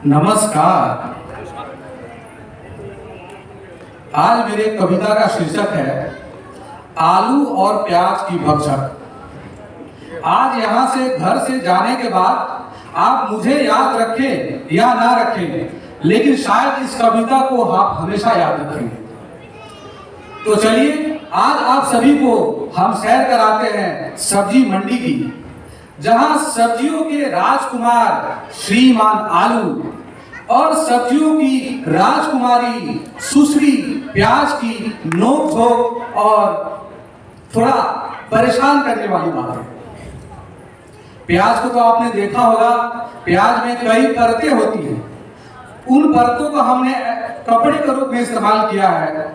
नमस्कार। आज मेरे कविता का शीर्षक है आलू और प्याज की भक्षक। आज यहाँ से घर से जाने के बाद आप मुझे याद रखें या ना रखें, लेकिन शायद इस कविता को आप हमेशा याद रखेंगे। तो चलिए आज आप सभी को हम सैर कराते हैं सब्जी मंडी की, जहां सब्जियों के राजकुमार श्रीमान आलू और सब्जियों की राजकुमारी सुश्री प्याज की नोक झोंक और थोड़ा परेशान करने वाली बात है। प्याज को तो आपने देखा होगा, प्याज में कई परतें होती हैं। उन परतों को हमने कपड़े के रूप में इस्तेमाल किया है।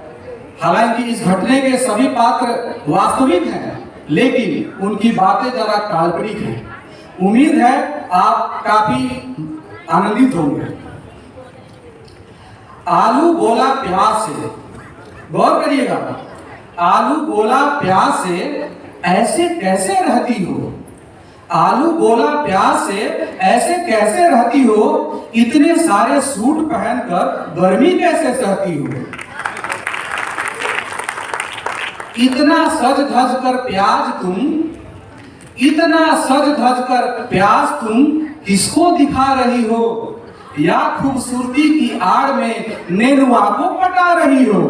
हालांकि इस घटने के सभी पात्र वास्तविक हैं, लेकिन उनकी बातें जरा काल्पनिक हैं। उम्मीद है आप काफी आनंदित होंगे। आलू बोला प्याज से, गौर करिएगा, आलू बोला प्याज से ऐसे कैसे रहती हो? आलू बोला प्याज से ऐसे कैसे रहती हो? इतने सारे सूट पहनकर गर्मी कैसे सहती हो? इतना सज धज कर प्याज तुम, इतना सज धज कर प्याज तुम किसको दिखा रही हो? या खूबसूरती की आड़ में नेनुआ को पटा रही हो?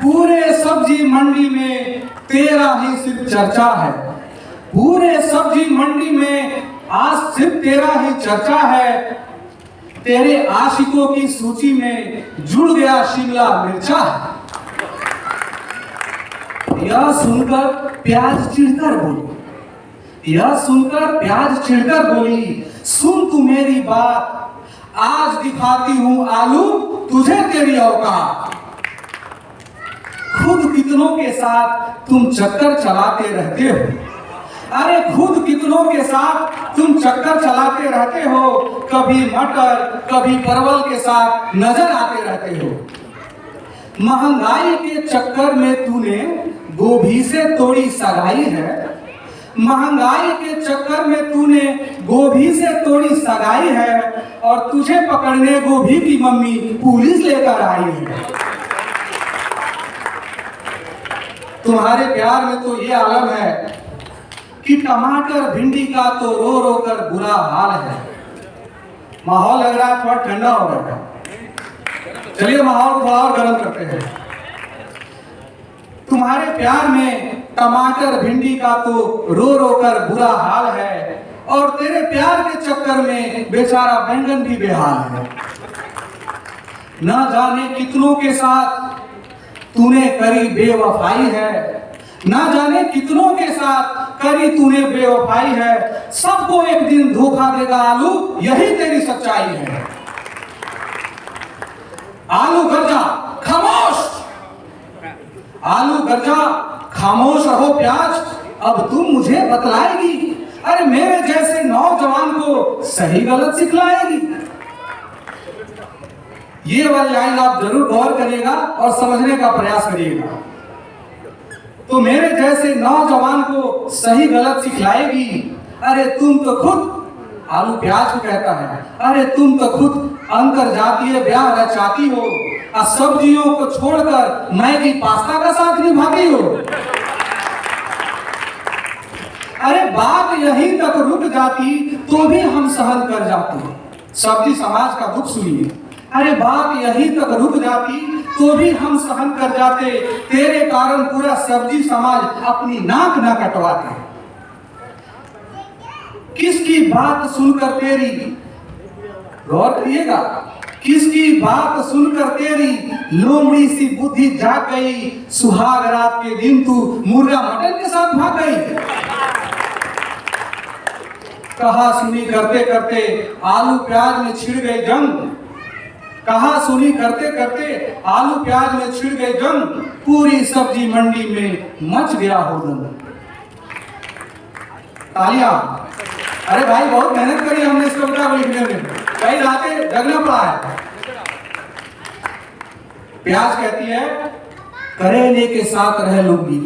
पूरे सब्जी मंडी में तेरा ही सिर्फ चर्चा है। पूरे सब्जी मंडी में आज सिर्फ तेरा ही चर्चा है। तेरे आशिकों की सूची में जुड़ गया शिमला मिर्चा। यह सुनकर प्याज चिढ़कर बोली, यह सुनकर प्याज चिढ़कर बोली, सुन तू मेरी बात, आज दिखाती हूं आलू तुझे तेरी औकात। खुद कितनों के साथ तुम चक्कर चलाते रहते हो। अरे खुद कितनों के साथ तुम चक्कर चलाते रहते हो। कभी मटर कभी परवल के साथ नजर आते रहते हो। महंगाई के चक्कर में तूने गोभी से तोड़ी सगाई है। महंगाई के चक्कर में तूने गोभी से तोड़ी सगाई है, और तुझे पकड़ने गोभी की मम्मी पुलिस लेकर आई है। तुम्हारे प्यार में तो ये आलम है कि टमाटर भिंडी का तो रो रो कर बुरा हाल है। माहौल लग रहा है थोड़ा ठंडा हो रहा है, चलिए माहौल को थोड़ा और गर्म करते हैं। तुम्हारे प्यार में टमाटर भिंडी का तो रो रो कर बुरा हाल है, और तेरे प्यार के चक्कर में बेचारा बैंगन भी बेहाल है। न जाने कितनों के साथ तूने करी बेवफाई है, ना जाने कितनों के साथ करी तूने बेवफाई है। सबको एक दिन धोखा देगा आलू, यही तेरी सच्चाई है। आलू गर्जा खामोश, आलू गर्जा खामोश रहो प्याज, अब तुम मुझे बतलाएगी। अरे मेरे जैसे नौजवान को सही गलत सिखलाएगी। ये वाली लाइन आप जरूर गौर करिएगा और समझने का प्रयास करिएगा। तो मेरे जैसे नौजवान को सही गलत सिखलाएगी। अरे तुम तो खुद, आलू प्याज को कहता है, अरे तुम तो खुद अंतरजातीय ब्याह रचाती हो, और सब्जियों को छोड़कर मैगी पास्ता का साथ निभाती हो। अरे बात यहीं तक रुक जाती तो भी हम सहन कर जाते। सब्जी समाज का दुख सुनिए। अरे बात यहीं तक रुक जाती तो भी हम सहन कर जाते। तेरे कारण पूरा सब्जी समाज अपनी नाक ना कटवाते। किसकी बात सुनकर तेरी, गौर करिएगा, किसकी बात सुनकर तेरी लोमड़ी सी बुद्धि जाग गई। सुहाग रात के दिन तू मुर्गा मटन के साथ भाग गई। कहा सुनी करते करते आलू प्याज में छिड़ गई जंग। कहा सुनी करते करते आलू प्याज में छिड़ गई जंग। पूरी सब्जी मंडी में मच गया हुड़दंग। तालियां। अरे भाई बहुत मेहनत करी हमने इस कविता को लिखने में, कई रातें जगना पड़ा है। प्याज कहती है करेले के साथ रह लूंगी,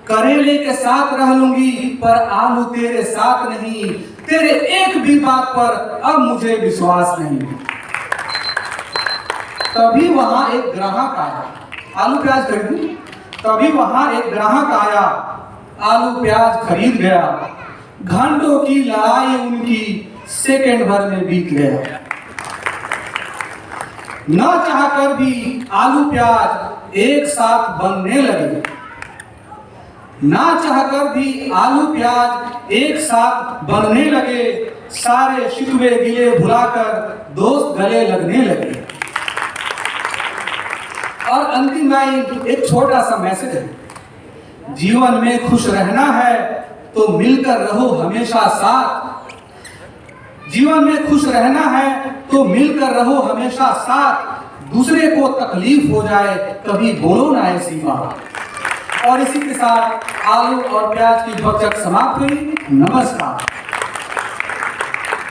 करेले के साथ रह लूंगी पर आलू तेरे साथ नहीं, तेरे एक भी बात पर अब मुझे विश्वास नहीं। तभी वहां एक ग्राहक आया, आलू प्याज खरीदी। तभी वहां एक ग्राहक आया, आलू प्याज खरीद गया। घंटों की लड़ाई उनकी सेकंड भर में बीत गया। न चाहकर भी आलू प्याज एक साथ बनने लगे। ना चाहकर भी आलू प्याज एक साथ बनने लगे। सारे शिकवे गिले भुलाकर दोस्त गले लगने लगे। और अंतिम लाइन एक छोटा सा मैसेज है, जीवन में खुश रहना है तो मिलकर रहो हमेशा साथ। जीवन में खुश रहना है तो मिलकर रहो हमेशा साथ। दूसरे को तकलीफ हो जाए कभी बोलो ना ऐसी बात। और इसी के साथ आलू और प्याज की भक्षक समाप्त हुई। नमस्कार।